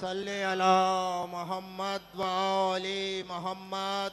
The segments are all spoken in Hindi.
सल्ले अला मोहम्मद व आले मोहम्मद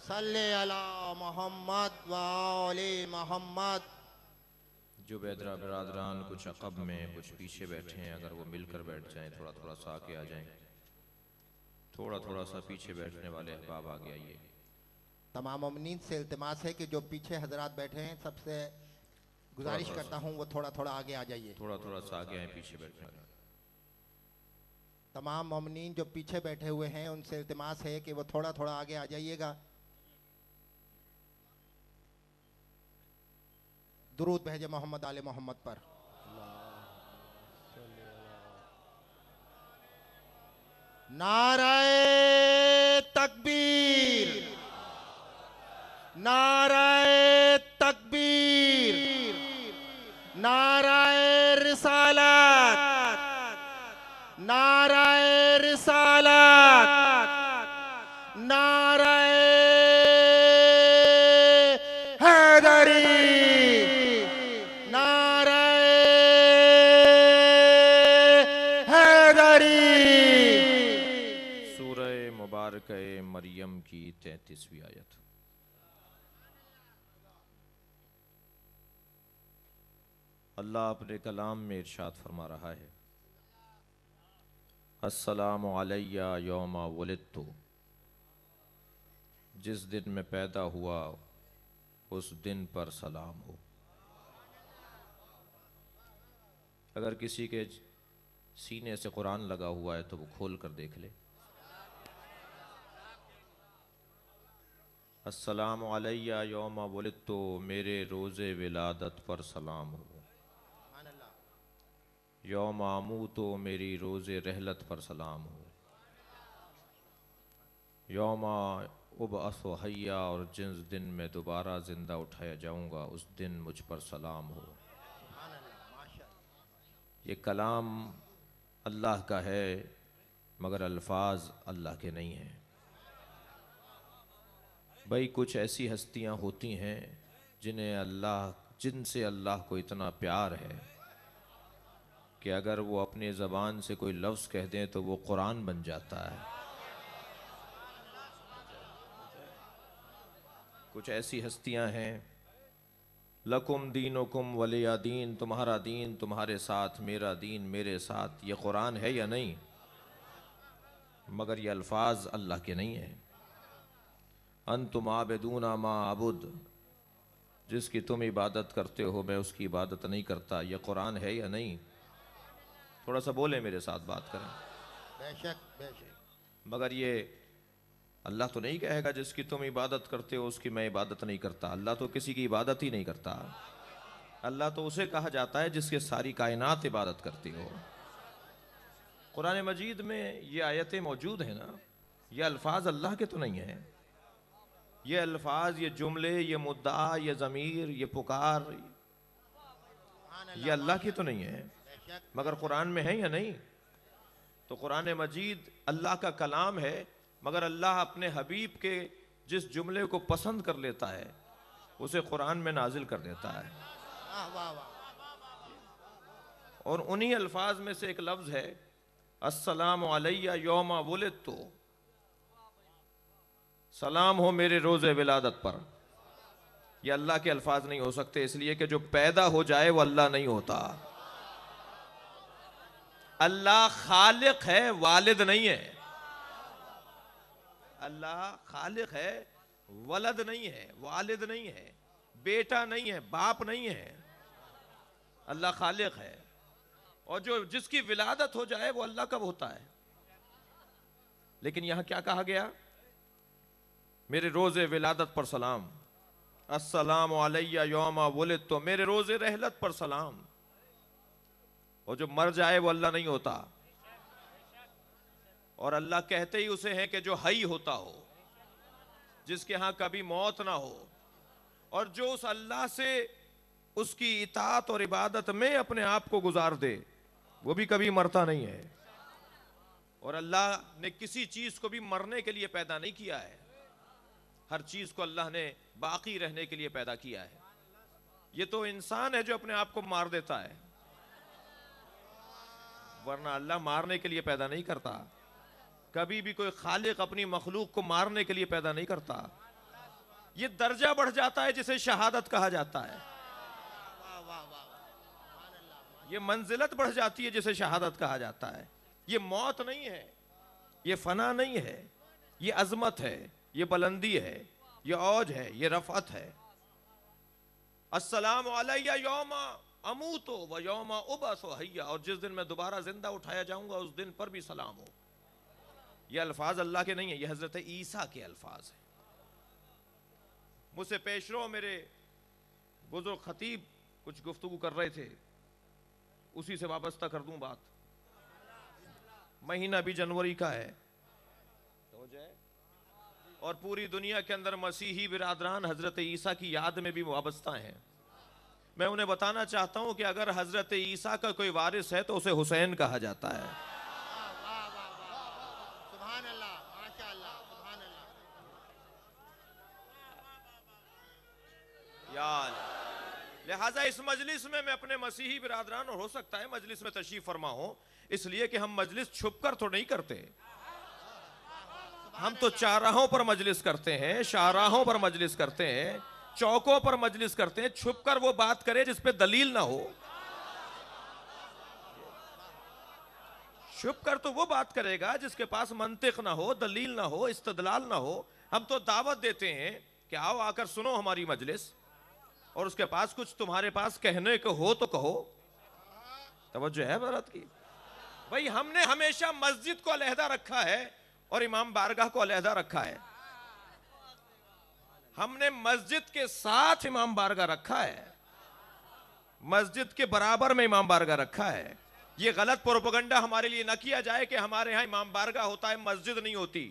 सल्ले अला मोहम्मद व आले मोहम्मद। जो बेदरा बिरादरान कुछ अक़ब में कुछ पीछे बैठे हैं, अगर वो मिलकर बैठ जाएं, थोड़ा थोड़ा सा आगे आ जाएं। थोड़ा थोड़ा सा पीछे बैठने वाले अहबाब आगे आइए। तमाम मोमिनीन से इल्तिमास है कि जो पीछे हजरात बैठे हैं सबसे गुजारिश करता हूँ वो थोड़ा थोड़ा आगे आ जाइए। थोड़ा थोड़ा सा आगे आए पीछे बैठने वाले। तमाम मोमिनीन जो पीछे बैठे हुए हैं उनसे इल्तिमास है कि वो थोड़ा थोड़ा आगे आ जाइएगा। दुरूद भेजे मोहम्मद आले मोहम्मद पर। नाराए तकबीर, नाराए तकबीर, नाराए रिसालत, नाराए रिसालत, नाराए हैदरी, नाराए हैदरी। सूरह मुबारक मरियम की 33वीं आयत। अल्लाह अपने कलाम में इरशाद फरमा रहा है, अस्सलामु अलैया यौमा वुलिदतु, जिस दिन मैं पैदा हुआ उस दिन पर सलाम हो। अगर किसी के सीने से कुरान लगा हुआ है तो वो खोल कर देख ले। अस्सलामु अलैया यौमा वुलिदतु, मेरे रोज़े विलादत पर सलाम हो। यौम अमूतो, मेरी रोज़े रहलत पर सलाम हो। यौम उबअस हय्या, और जिस दिन मैं दोबारा ज़िंदा उठाया जाऊँगा उस दिन मुझ पर सलाम हो। ये कलाम अल्लाह का है मगर अल्फाज अल्लाह के नहीं हैं। भाई कुछ ऐसी हस्तियाँ होती हैं जिनसे अल्लाह को इतना प्यार है कि अगर वो अपने ज़बान से कोई लफ्ज़ कह दें तो वो कुरान बन जाता है। कुछ ऐसी हस्तियां हैं, लकुम दीनुकुम वलिया दीन, तुम्हारा दीन तुम्हारे साथ, मेरा दीन मेरे साथ। ये कुरान है या नहीं? मगर ये अल्फाज अल्लाह के नहीं हैं। अंतुम आबिदूना मा अबुद, जिसकी तुम इबादत करते हो मैं उसकी इबादत नहीं करता। ये कुरान है या नहीं? थोड़ा सा बोले, मेरे साथ बात करें। बेशक बेशक। मगर ये अल्लाह तो नहीं कहेगा जिसकी तुम इबादत करते हो उसकी मैं इबादत नहीं करता। अल्लाह तो किसी की इबादत ही नहीं करता। अल्लाह तो उसे कहा जाता है जिसके सारी कायनात इबादत करती हो। कुरान मजीद में ये आयतें मौजूद हैं ना, ये अल्फाज अल्लाह के तो नहीं हैं। ये अल्फाज, ये जुमले, ये मुद्दा, ये ज़मीर, ये पुकार, ये अल्लाह की तो नहीं है, मगर कुरान में है या नहीं? तो कुरान मजीद अल्लाह का कलाम है, मगर अल्लाह अपने हबीब के जिस जुमले को पसंद कर लेता है उसे कुरान में नाजिल कर देता है। और उन्हीं अल्फाज में से एक लफ्ज़ है अस्सलामु अलैया यौमा वुलिदतु, सलाम हो मेरे रोज़े विलादत पर। यह अल्लाह के अल्फाज नहीं हो सकते, इसलिए कि जो पैदा हो जाए वो अल्लाह नहीं होता। अल्लाह खालिक है, वालिद नहीं है। अल्लाह खालिक है, वलद नहीं है, वालिद नहीं है, बेटा नहीं है, बाप नहीं है। अल्लाह खालिक है। और जो जिसकी विलादत हो जाए वो अल्लाह कब होता है? लेकिन यहां क्या कहा गया? मेरे रोज़े विलादत पर सलाम, अस्सलाम अलैया यौमा वुलिद, तो मेरे रोज़े रहलत पर सलाम। और जो मर जाए वो अल्लाह नहीं होता, और अल्लाह कहते ही उसे है कि जो हई होता हो, जिसके यहां कभी मौत ना हो, और जो उस अल्लाह से उसकी इताअत और इबादत में अपने आप को गुजार दे, वो भी कभी मरता नहीं है। और अल्लाह ने किसी चीज को भी मरने के लिए पैदा नहीं किया है, हर चीज को अल्लाह ने बाकी रहने के लिए पैदा किया है। ये तो इंसान है जो अपने आप को मार देता है, वरना अल्लाह मारने के लिए पैदा नहीं करता। कभी भी कोई खालिक अपनी मखलूक को मारने के लिए पैदा नहीं करता। ये दर्जा बढ़ जाता है जिसे शहादत कहा जाता है, ये मंजिलत बढ़ जाती है जिसे शहादत कहा जाता है। ये मौत नहीं है, ये फना नहीं है, ये अजमत है, ये बुलंदी है, ये औज है, ये रफ़अत है। अस्सलामु अलैया यौमा अमूतो व यौमा उबअसु हय्या, और जिस दिन मैं दोबारा जिंदा उठाया जाऊंगा उस दिन पर भी सलाम हो। ये अल्फाज अल्लाह के नहीं है, ये हजरत ईसा के अल्फाज हैं। मुझसे पेशरो मेरे बुजुर्ग खतीब कुछ गुफ्तगू कर रहे थे, उसी से वाबस्ता कर दूं बात। महीना भी जनवरी का है और पूरी दुनिया के अंदर मसीही बिरादरान हजरत ईसा की याद में भी वाबस्ता हैं। मैं उन्हें बताना चाहता हूं कि अगर हजरत ईसा का कोई वारिस है तो उसे हुसैन कहा जाता है। यार लिहाजा इस मजलिस में मैं अपने मसीही बिरादरान, और हो सकता है मजलिस में तशरीफ फरमा हो, इसलिए कि हम मजलिस छुपकर तो नहीं करते, हम तो चाराहों पर मजलिस करते हैं, शाहराहों पर मजलिस करते हैं, चौकों पर मजलिस करते हैं। छुपकर वो बात करे जिस पे दलील ना हो, छुपकर तो वो बात करेगा जिसके पास मंतिक ना हो, दलील ना हो, इस्तदलाल ना हो। हम तो दावत देते हैं कि आओ आकर सुनो हमारी मजलिस, और उसके पास कुछ तुम्हारे पास कहने को हो तो कहो। तवज्जो है बात की? भाई हमने हमेशा मस्जिद को अलहदा रखा है और इमाम बारगाह को अलहदा रखा है। हमने मस्जिद के साथ इमाम बारगाह रखा है, मस्जिद के बराबर में इमाम बारगाह रखा है। ये गलत प्रोपेगेंडा हमारे लिए न किया जाए कि हमारे यहां इमाम बारगाह होता है, मस्जिद नहीं होती।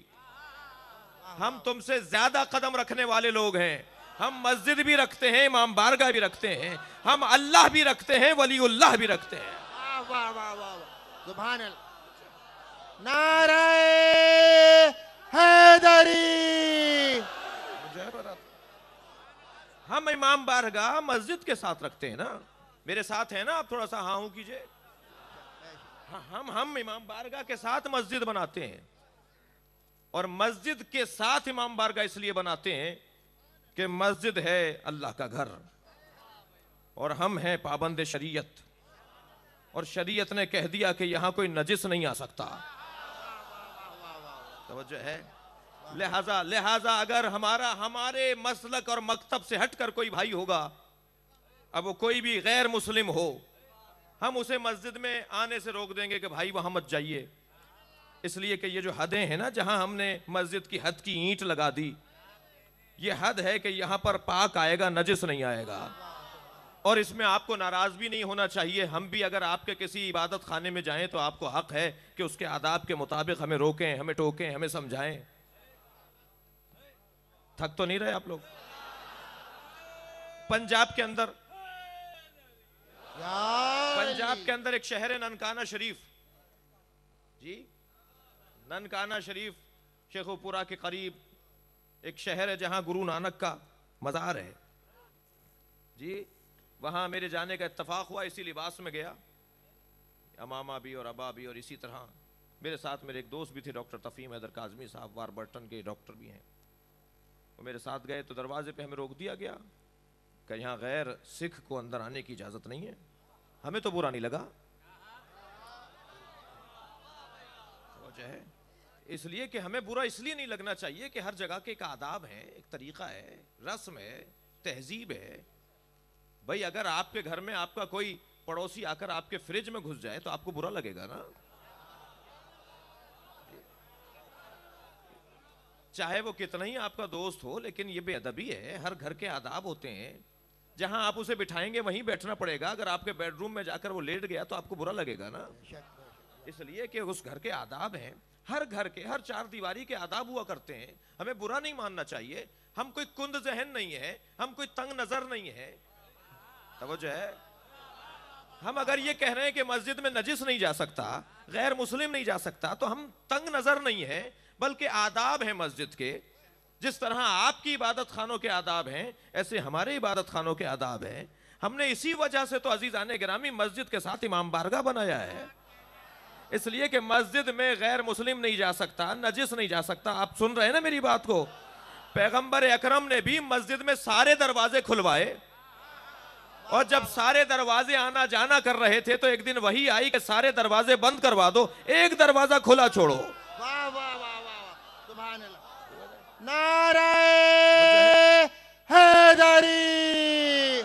हम तुमसे ज्यादा कदम रखने वाले लोग हैं। हम मस्जिद भी रखते हैं, इमाम बारगाह भी रखते हैं, हम अल्लाह भी रखते हैं, वलीउल्लाह भी रखते हैं। वाह वाह वाह, सुभान अल्लाह, नारे हैदरी। हम इमाम बारगाह मस्जिद के साथ रखते हैं ना, मेरे साथ है ना, आप थोड़ा सा हाँ हूं कीजिए। हम इमाम बारगाह के साथ मस्जिद बनाते हैं, और मस्जिद के साथ इमाम बारगाह इसलिए बनाते हैं कि मस्जिद है अल्लाह का घर, और हम हैं पाबंद शरीयत, और शरीयत ने कह दिया कि यहां कोई नजिस नहीं आ सकता। तवज्जो है? लिहाजा अगर हमारे मसलक और मकतब से हटकर कोई भाई होगा, अब वो कोई भी गैर मुस्लिम हो, हम उसे मस्जिद में आने से रोक देंगे कि भाई वहां मत जाइए, इसलिए कि ये जो हदें हैं ना, जहां हमने मस्जिद की हद की ईंट लगा दी, ये हद है कि यहां पर पाक आएगा, नजिस नहीं आएगा। और इसमें आपको नाराज भी नहीं होना चाहिए। हम भी अगर आपके किसी इबादत खाने में जाएं तो आपको हक है कि उसके आदाब के मुताबिक हमें रोकें, हमें टोकें, हमें समझाएं। थक तो नहीं रहे आप लोग? पंजाब के अंदर एक शहर है ननकाना शरीफ जी, ननकाना शरीफ शेखुपुरा के करीब एक शहर है जहां गुरु नानक का मज़ार है जी। वहां मेरे जाने का इत्तफाक हुआ, इसी लिबास में गया, अमामा भी और अबा भी, और इसी तरह मेरे साथ मेरे एक दोस्त भी थे, डॉक्टर तफीम हैदर काजमी साहब, वारबर्टन के डॉक्टर भी हैं। वो मेरे साथ गए तो दरवाजे पे हमें रोक दिया गया कि यहाँ गैर सिख को अंदर आने की इजाज़त नहीं है। हमें तो बुरा नहीं लगा, है इसलिए कि हमें बुरा इसलिए नहीं लगना चाहिए कि हर जगह के एक आदाब है, एक तरीका है, रस्म है, तहजीब है। भाई अगर आपके घर में आपका कोई पड़ोसी आकर आपके फ्रिज में घुस जाए तो आपको बुरा लगेगा ना। चाहे वो कितना ही आपका दोस्त हो, लेकिन ये बेअदबी है। हर घर के आदाब होते हैं। जहां आप उसे बिठाएंगे वहीं बैठना पड़ेगा। अगर आपके बेडरूम में जाकर वो लेट गया तो आपको बुरा लगेगा ना। इसलिए कि उस घर के आदाब हैं। हर घर के, हर चार दीवारी के आदाब हुआ करते हैं। हमें बुरा नहीं मानना चाहिए। हम कोई कुंद जहन नहीं है, हम कोई तंग नजर नहीं है। तवज्जो है। हम अगर ये कह रहे हैं कि मस्जिद में नजिस नहीं जा सकता, गैर मुस्लिम नहीं जा सकता, तो हम तंग नजर नहीं है, बल्कि आदाब हैं मस्जिद के। जिस तरह आपकी इबादत खानों के आदाब हैं, ऐसे हमारे इबादत खानों के आदाब हैं। हमने इसी वजह से तो अजीजान गिरामी मस्जिद के साथ इमाम बारगाह बनाया है, इसलिए कि मस्जिद में गैर मुस्लिम नहीं जा सकता, नजिस नहीं जा सकता। आप सुन रहे हैं ना मेरी बात को। पैगंबर अकरम ने भी मस्जिद में सारे दरवाजे खुलवाए, और जब सारे दरवाजे आना जाना कर रहे थे तो एक दिन वही आई कि सारे दरवाजे बंद करवा दो, एक दरवाजा खुला छोड़ो। वाह वाह वाह वाह, सुभान अल्लाह। नारे हैदरी।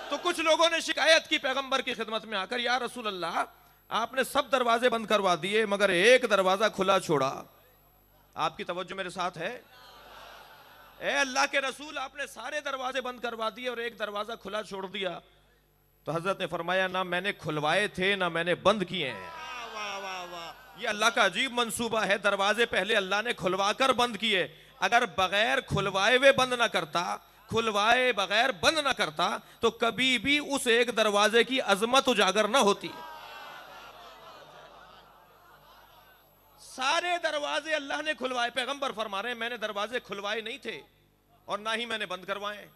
तो कुछ लोगों ने शिकायत की पैगंबर की खिदमत में आकर, या रसूल अल्लाह, आपने सब दरवाजे बंद करवा दिए मगर एक दरवाजा खुला छोड़ा। आपकी तवज्जो मेरे साथ है? ए अल्लाह के रसूल, आपने सारे दरवाजे बंद करवा दिए और एक दरवाजा खुला छोड़ दिया। तो हजरत ने फरमाया, ना मैंने खुलवाए थे ना मैंने बंद किए हैं। ये अल्लाह का अजीब मंसूबा है। दरवाजे पहले अल्लाह ने खुलवा कर बंद किए। अगर बगैर खुलवाए हुए बंद ना करता, खुलवाए बगैर बंद ना करता, तो कभी भी उस एक दरवाजे की अजमत उजागर ना होती। सारे दरवाजे अल्लाह ने खुलवाए। पैगंबर फरमा रहे हैं, मैंने दरवाजे खुलवाए नहीं थे और ना ही मैंने बंद करवाए।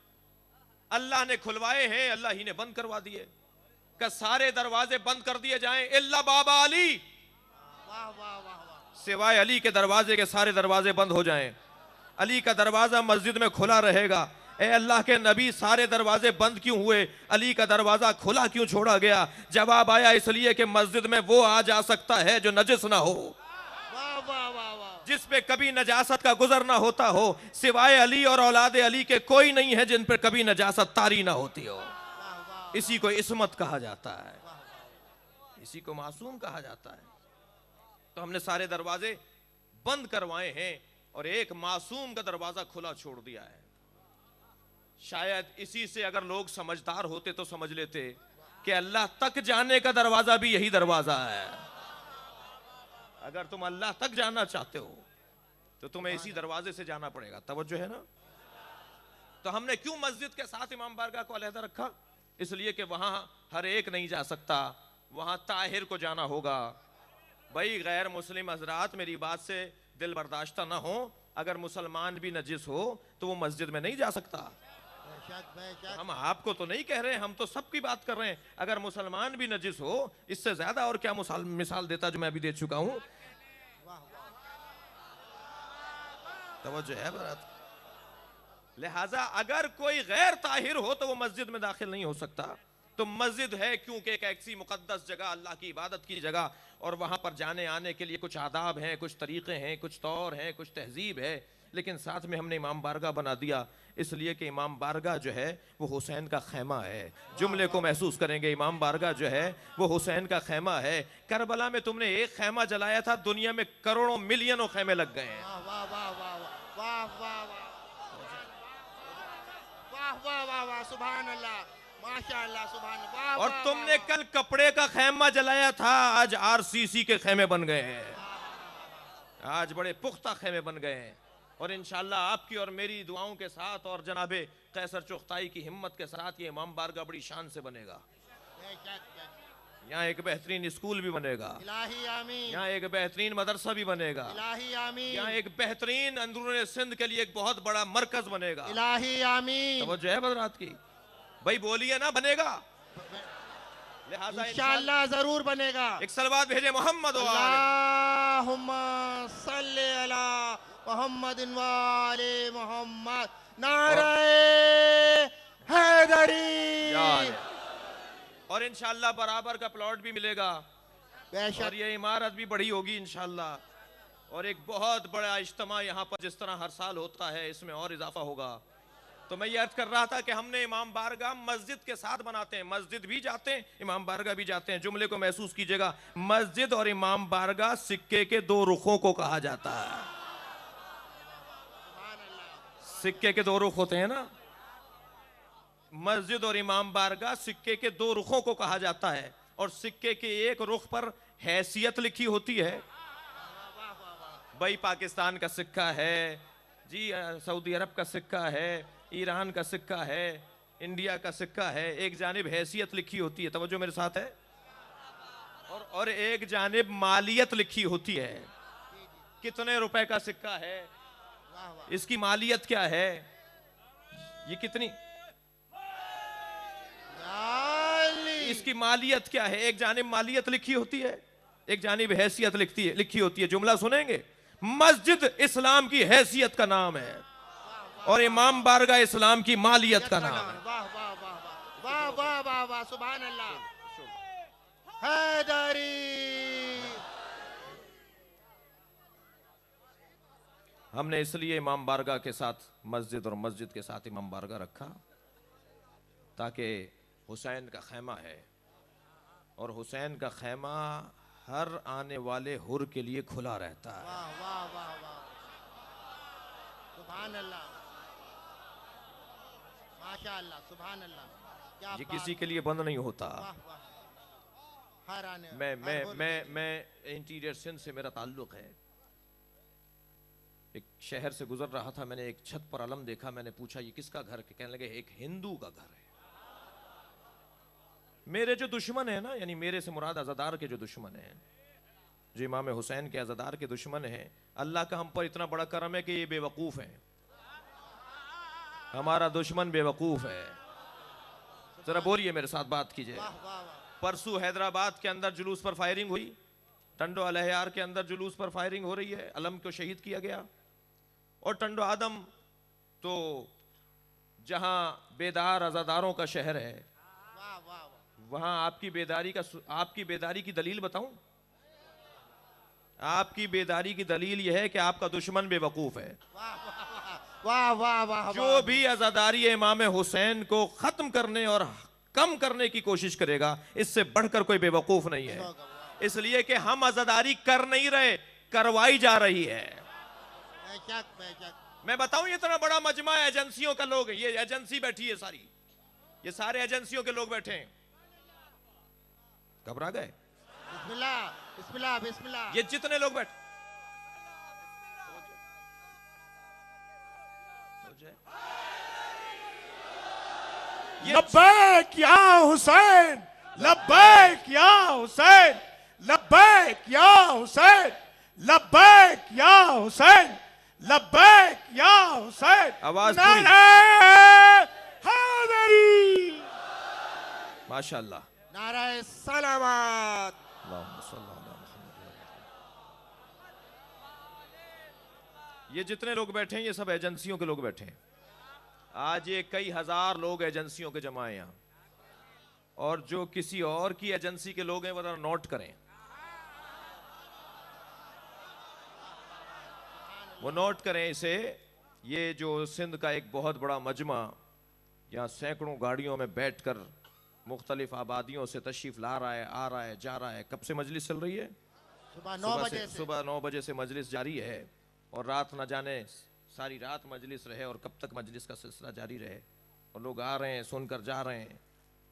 अल्लाह ने खुलवाए हैं, अल्लाह ही ने बंद करवा दिए। कि सारे दरवाजे बंद कर दिए जाएं इल्ला बाबा अली, सिवाय अली के दरवाजे के सारे दरवाजे बंद हो जाएं। अली का दरवाजा मस्जिद में खुला रहेगा। ए अल्लाह के नबी, सारे दरवाजे बंद क्यों हुए, अली का दरवाजा खुला क्यों छोड़ा गया? जवाब आया, इसलिए कि मस्जिद में वो आ जा सकता है जो नजिस ना हो, जिस पे कभी नजासत का गुजर ना होता हो। सिवाय अली और औलाद अली के कोई नहीं है जिन पर कभी नजासत तारी ना होती हो। इसी को इस्मत कहा जाता है, इसी को मासूम कहा जाता है। तो हमने सारे दरवाजे बंद करवाए हैं और एक मासूम का दरवाजा खुला छोड़ दिया है। शायद इसी से अगर लोग समझदार होते तो समझ लेते कि अल्लाह तक जाने का दरवाजा भी यही दरवाजा है। अगर तुम अल्लाह तक जाना चाहते हो तो तुम्हें इसी दरवाजे से जाना पड़ेगा। तवज्जो है ना? तो हमने क्यों मस्जिद के साथ इमाम बारगाह को अलहदा रखा? इसलिए कि वहां हर एक नहीं जा सकता, वहां ताहिर को जाना होगा। भाई गैर मुस्लिम हजरात, मेरी बात से दिल बर्दाश्त ना हो, अगर मुसलमान भी नजिस हो तो वो मस्जिद में नहीं जा सकता। हम आपको तो नहीं कह रहे, हम तो सबकी बात कर रहे हैं। अगर मुसलमान भी नजिस हो, इससे ज्यादा और क्या मिसाल देता जो मैं अभी दे चुका हूं। तवज्जो है बात। लिहाजा अगर कोई गैर ताहिर हो तो वो मस्जिद में दाखिल नहीं हो सकता। तो मस्जिद है क्योंकि एक ऐसी मुकद्दस जगह, अल्लाह की इबादत की जगह, और वहां पर जाने आने के लिए कुछ आदाब हैं, कुछ तरीके हैं, कुछ तौर हैं, कुछ तहजीब है। लेकिन साथ में हमने इमाम बारगाह बना दिया, इसलिए कि इमाम बारगाह जो है वो हुसैन का खैमा है। जुमले को महसूस करेंगे, इमाम बारगाह जो है वो हुसैन का खैमा है। करबला में तुमने एक खैमा जलाया था, दुनिया में करोड़ों मिलियनों खैमे लग गए हैं। सुभान अल्लाह, माशाअल्लाह, सुभान अल्लाह। और तुमने कल कपड़े का खैमा जलाया था, आज आरसीसी के खैमे बन गए हैं। आज बड़े पुख्ता खैमे बन गए हैं। और इंशाअल्लाह आपकी और मेरी दुआओं के साथ और जनाबे कैसर चुगताई की हिम्मत के साथ ये इमाम बारगाह बड़ी शान से बनेगा। यहाँ एक बेहतरीन स्कूल भी बनेगा, यहाँ एक बेहतरीन मदरसा भी बनेगा, यहाँ एक बेहतरीन अंदरूनी सिंध के लिए एक बहुत बड़ा मरकज बनेगा। तो जो है बदरात की भाई बोलिए ना, बनेगा। लिहाजा इंशाअल्लाह जरूर बनेगा। एक सलवात भेजे मोहम्मद अल्लाहुम्मा सल्ली अला मोहम्मद वाले मोहम्मद। नारे हैदरी। और इंशाअल्लाह बराबर का प्लॉट भी मिलेगा और ये इमारत भी बड़ी होगी इंशाअल्लाह। और एक बहुत बड़ा इज्तिमा यहाँ पर जिस तरह हर साल होता है इसमें और इजाफा होगा। तो मैं ये अर्ज कर रहा था कि हमने इमाम बारगाह मस्जिद के साथ बनाते हैं, मस्जिद भी जाते हैं, इमाम बारगाह भी जाते हैं। जुमले को महसूस कीजिएगा, मस्जिद और इमाम बारगाह सिक्के के दो रुखों को कहा जाता है। सिक्के के दो रुख होते हैं ना, मस्जिद और इमाम बारगाह सिक्के के दो रुखों को कहा जाता है, और सिक्के के एक रुख पर हैसियत लिखी होती है। भाई पाकिस्तान का सिक्का है जी, सऊदी अरब का सिक्का है, ईरान का सिक्का है, इंडिया का सिक्का है। एक जानिब हैसियत लिखी होती है, तवज्जो मेरे साथ है, और एक जानिब मालियत लिखी होती है। कितने रुपए का सिक्का है, इसकी मालियत क्या है, ये कितनी, इसकी मालियत क्या है। एक जानिब मालियत लिखी होती है, एक जानिब हैसियत लिखी होती है। जुमला सुनेंगे, मस्जिद इस्लाम की हैसियत का नाम है और इमाम बारगाह इस्लाम की मालियत का नाम है। वाह वाह वाह वाह वाह वाह वाह वाह, सुभान अल्लाह। हैदरी हमने इसलिए इमाम बारगाह के साथ मस्जिद और मस्जिद के साथ इमाम बारगाह रखा, ताकि हुसैन का खैमा है, और हुसैन का खैमा हर आने वाले हुर के लिए खुला रहता है। वाह वाह वाह वाह, सुभान अल्लाह, माशाअल्लाह, सुभान अल्लाह, क्या ये बात। किसी के लिए बंद नहीं होता। वाह वाह, हर आने मैं इंटीरियर सिंध से मेरा ताल्लुक है। एक शहर से गुजर रहा था, मैंने एक छत पर अलम देखा, मैंने पूछा ये किसका घर है, कहने लगे एक हिंदू का घर है। मेरे जो दुश्मन है ना, यानी मेरे से मुराद अज़ादार के जो दुश्मन हैं, जो इमाम हुसैन के अज़ादार के दुश्मन हैं, अल्लाह का हम पर इतना बड़ा करम है कि ये बेवकूफ हैं। हमारा दुश्मन बेवकूफ है। जरा बोलिए मेरे साथ, बात कीजिए। परसों हैदराबाद के अंदर जुलूस पर फायरिंग हुई, टंडो अलहयार के अंदर जुलूस पर फायरिंग हो रही है, अलम को शहीद किया गया। और टंडो आदम तो जहां बेदार अज़ादारों का शहर है, वहां आपकी बेदारी की दलील बताऊं? आपकी बेदारी की दलील यह है कि आपका दुश्मन बेवकूफ है। वाह वाह वाह, जो भी अज़ादारी इमाम हुसैन को खत्म करने और कम करने की कोशिश करेगा, इससे बढ़कर कोई बेवकूफ नहीं है। इसलिए कि हम अज़ादारी कर नहीं रहे, करवाई जा रही है। मैं बताऊं, ये इतना बड़ा मजमा एजेंसियों का लोग, ये एजेंसी बैठी है सारी, ये सारे एजेंसियों के लोग बैठे हैं। घबरा गए? बिस्मिल्लाह बिस्मिल्लाह बिस्मिल्लाह। ये जितने लोग बैठे, लब्बैक या हुसैन, लब्बैक या हुसैन, लब्बैक या हुसैन, लब्बैक या हुसैन, लब्बैक या हुसैन। आवाज पूरी। नारे हैदरी, माशाअल्लाह। नारे सलावत। ये जितने लोग बैठे हैं, ये सब एजेंसियों के लोग बैठे हैं। आज ये कई हजार लोग एजेंसियों के जमा हैं यहाँ, और जो किसी और की एजेंसी के लोग हैं वो नोट करें, वो नोट करें इसे। ये जो सिंध का एक बहुत बड़ा मजमा, यहाँ सैकड़ों गाड़ियों में बैठकर मुख्तलिफ आबादियों से तशरीफ ला रहा है, आ रहा है, जा रहा है। कब से मजलिस चल रही है? सुबह 9 बजे से। सुबह 9 बजे से मजलिस जारी है, और रात न जाने सारी रात मजलिस रहे और कब तक मजलिस का सिलसिला जारी रहे, और लोग आ रहे हैं, सुनकर जा रहे हैं।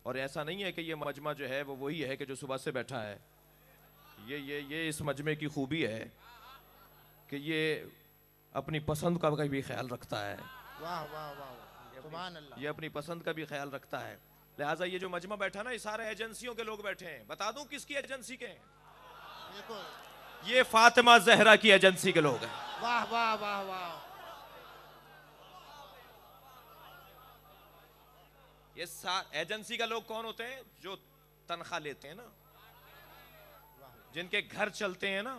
और ऐसा नहीं है कि ये मजमा जो है वो वही है कि जो सुबह से बैठा है। ये इस मजमे की खूबी है कि ये अपनी पसंद का भी ख्याल रखता है। वाह वाह वाह, सुभान अल्लाह। ये अपनी पसंद का भी ख्याल रखता है। लिहाजा ये जो मजमा बैठा ना, ये सारे एजेंसियों के लोग बैठे हैं। बता दूं किसकी एजेंसी के हैं? ये फातिमा जहरा की एजेंसी के लोग हैं। वाह वाह वाह वाह। ये एजेंसी का लोग कौन होते हैं? जो तनख्वाह लेते हैं ना, जिनके घर चलते हैं ना,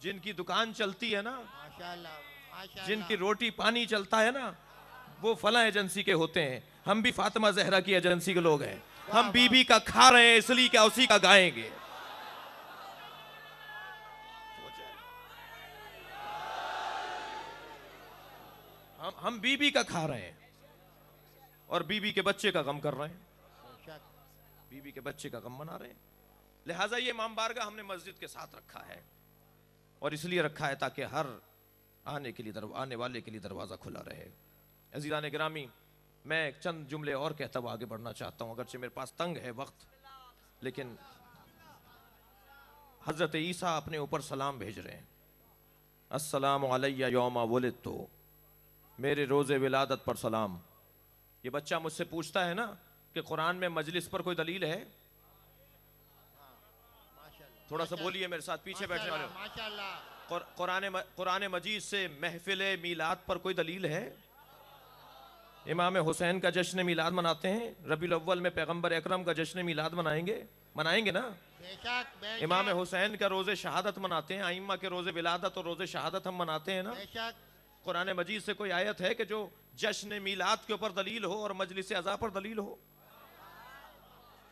जिनकी दुकान चलती है ना, माशाअल्लाह माशाअल्लाह। जिनकी रोटी पानी चलता है ना, वो फला एजेंसी के होते हैं। हम भी फातिमा जहरा की एजेंसी के लोग हैं। हम बीबी का खा रहे हैं, इसलिए क्या उसी का गाएंगे। हम बीबी का खा रहे हैं और बीबी के बच्चे का गम कर रहे हैं, बीबी के बच्चे का गम मना रहे हैं। लिहाजा ये इमाम बारगाह हमने मस्जिद के साथ रखा है, और इसलिए रखा है ताकि हर आने वाले के लिए दरवाज़ा खुला रहे। अज़ीज़ान गिरामी, मैं चंद जुमले और कहता हुआ आगे बढ़ना चाहता हूँ, अगरचे मेरे पास तंग है वक्त, लेकिन हज़रत ईसा अपने ऊपर सलाम भेज रहे हैं। अस्सलामु अलैया यौमा वुलिदतु, मेरे रोज़े विलादत पर सलाम। ये बच्चा मुझसे पूछता है ना कि कुरान में मजलिस पर कोई दलील है? थोड़ा सा बोलिए मेरे साथ, पीछे बैठने वाले। माशाल्लाह। कुरान मजीद से महफिल मीलाद पर कोई दलील है? इमाम हुसैन का जश्न मीलाद मनाते हैं, रबीउल अव्वल में पैगंबर अकरम का जश्न मीलाद मनाएंगे ना? बेशक, बेशक, इमाम हुसैन का रोज़े शहादत मनाते हैं, आइम्मा के रोज़े विलादत और रोज़े शहादत हम मनाते हैं ना? बेशक। कुरान मजीद से कोई आयत है कि जो जश्न मीलाद के ऊपर दलील हो और मजलिस अज़ा पर दलील हो?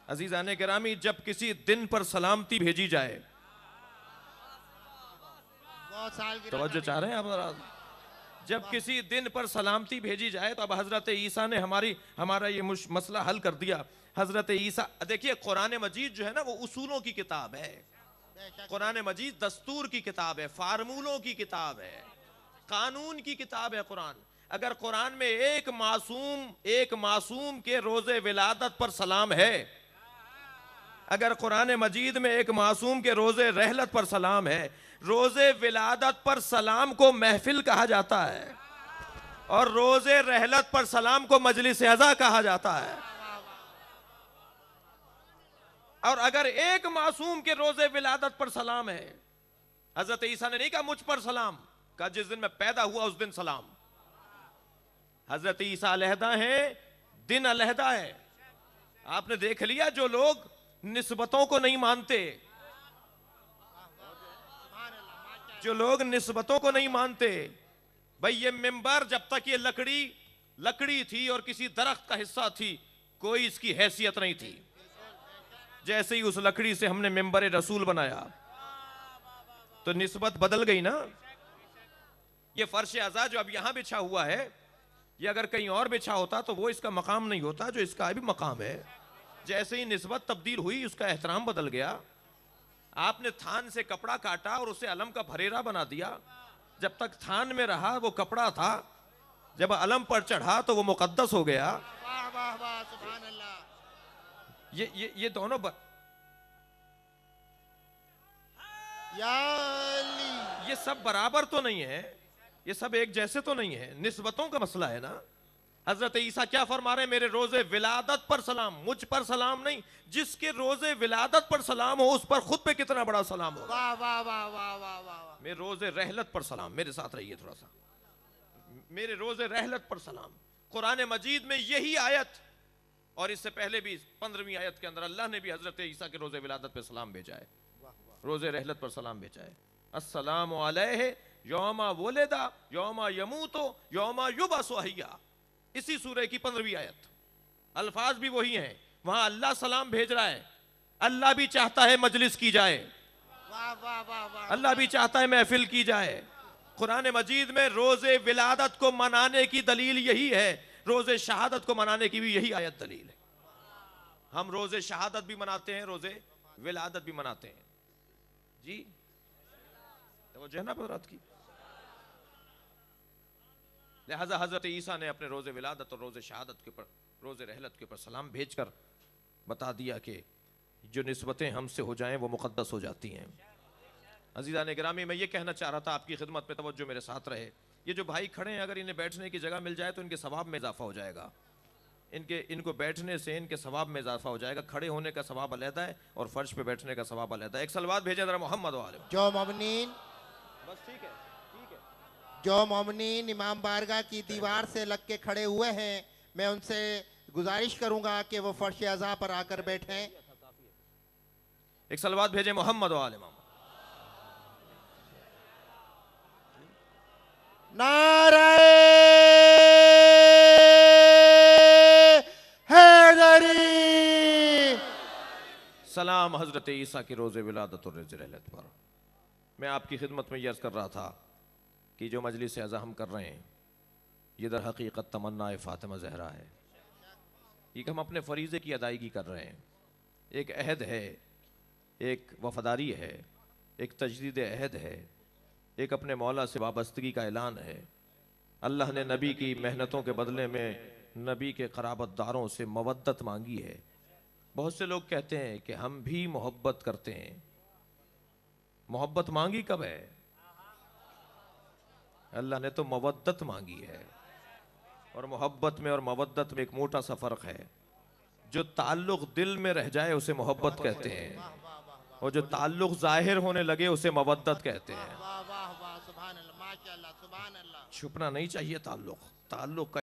अजीज़ान गिरामी, जब किसी दिन पर सलामती भेजी जाए, बहुत साल की तवज्जो चाह रहे हैं आप जरा, जब किसी दिन पर सलामती भेजी जाए तो अब हजरत ईसा ने हमारा ये मसला हल कर दिया। हजरत ईसा, देखिए कुरान मजीद जो है ना वो उसूलों की किताब है, कुरान मजीद दस्तूर की किताब है, फार्मूलों की किताब है, कानून की किताब है कुरान। अगर कुरान में एक मासूम के रोजे विलादत पर सलाम है, अगर कुरान मजीद में एक मासूम के रोजे रहलत पर सलाम है, रोजे विलादत पर सलाम को महफिल कहा जाता है और रोजे रहलत पर सलाम को मजलिस अज़ा कहा जाता है। और अगर एक मासूम के रोजे विलादत पर सलाम है, हजरत ईसा ने नहीं कहा मुझ पर सलाम, कहा जिस दिन मैं पैदा हुआ उस दिन सलाम। हजरत ईसा अलहदा है, दिन अलहदा है। आपने देख लिया जो लोग निस्बतों को नहीं मानते, जो लोग निस्बतों को नहीं मानते, भाई ये मिंबर जब तक ये लकड़ी थी और किसी दरख्त का हिस्सा थी, कोई इसकी हैसियत नहीं थी। जैसे ही उस लकड़ी से हमने मिंबर रसूल बनाया तो निस्बत बदल गई ना। ये फर्श अज़ा जो अब यहां बिछा हुआ है, ये अगर कहीं और बिछा होता तो वो इसका मकाम नहीं होता जो इसका भी मकाम है। जैसे ही निस्बत तब्दील हुई उसका एहतराम बदल गया। आपने थान से कपड़ा काटा और उसे अलम का फरेरा बना दिया। जब तक थान में रहा वो कपड़ा था, जब अलम पर चढ़ा तो वो मुकद्दस हो गया। वाह वाह वाह, सुभान अल्लाह। ये दोनों या अली। ये सब बराबर तो नहीं है, ये सब एक जैसे तो नहीं है, निस्बतों का मसला है ना। हजरत ईसा क्या फरमा रहे हैं? मेरे रोजे विलादत पर सलाम, मुझ पर सलाम नहीं, जिसके रोजे विलादत पर सलाम हो उस पर खुद पे कितना बड़ा सलाम हो। वाह वाह वाह वाह वाह वाह। मेरे रोजे रहलत पर सलाम, मेरे साथ रहिए थोड़ा सा, मेरे रोजे रहलत पर सलाम। कुरान मजीद में यही आयत और इससे पहले भी 15वीं आयत के अंदर अल्लाह ने भी हजरत ईसा के रोजे विलादत पर सलाम भेजा है, रोजे रहलत पर सलाम भेजा है। अस्सलामु अलैहि यौमा वुलिदा यौमा यमूतो यौमा युबअसु हय्या। इसी सूरह की 15वीं आयत, अल्फाज भी वही हैं। वहां अल्लाह सलाम भेज रहा है, अल्लाह भी चाहता है मजलिस की जाए, वाह वाह वाह वाह। अल्लाह भी चाहता है महफिल की जाए। कुरान मजीद में रोजे विलादत को मनाने की दलील यही है, रोजे शहादत को मनाने की भी यही आयत दलील है। हम रोजे शहादत भी मनाते हैं, रोजे विलादत भी मनाते हैं। जी तो जो है ना रात की, लिहाजा हजरत ईसा ने अपने रोजे विलादत और रोजे शहादत के ऊपर, रोजे रहलत के ऊपर सलाम भेजकर बता दिया कि जो निस्बतें हमसे हो जाएं वो मुकद्दस हो जाती हैं। अज़ीज़ान गिरामी, मैं ये कहना चाह रहा था आपकी खिदमत में, तवज्जो मेरे साथ रहे। ये जो भाई खड़े हैं, अगर इन्हें बैठने की जगह मिल जाए तो इनके सवाब में इजाफा हो जाएगा। इनको बैठने से इनके सवाब में इजाफा हो जाएगा। खड़े होने का सवाब अलहदा है और फर्श पे बैठने का सवाब अलहदा है। एक सलवात भेजें जरा मोहम्मद वाले। जो मोमिनीन, बस ठीक है, ठीक है। जो मोमिनीन इमाम बारगाह की दीवार से लग के खड़े हुए हैं, मैं उनसे गुजारिश करूंगा कि वो फर्श अज़ा पर आकर बैठें। एक सलवात भेजें मोहम्मद वाले। नारे हैदरी। सलाम हजरत ईसा के रोज़े विलादत और रोज़े रहलत पर। मैं आपकी खिदमत में यर्ज़ कर रहा था कि जो मजलिस अज़ा हम कर रहे हैं ये दर हकीकत तमन्ना फ़ातिमा ज़हरा है। ये हम अपने फ़रीज़े की अदायगी कर रहे हैं। एक अहद है, एक वफ़ादारी है, एक तजदीद अहद है, एक अपने मौला से वाबस्तगी का ऐलान है। अल्लाह ने नबी की मेहनतों के बदले में नबी के क़राबतदारों से मवद्दत मांगी है। बहुत से लोग कहते हैं कि हम भी मोहब्बत करते हैं। मोहब्बत मांगी कब है? अल्लाह ने तो मवद्दत मांगी है। और मोहब्बत में और मवद्दत में एक मोटा सा फ़र्क है। जो ताल्लुक़ दिल में रह जाए उसे मोहब्बत कहते हैं, और जो ताल्लुक़ ज़ाहिर होने लगे उसे मवद्दत कहते हैं। वाह वाह वाह, सुभान अल्लाह, माशाअल्लाह, सुभान अल्लाह। छुपना नहीं चाहिए ताल्लुक़। ताल्लुक़ का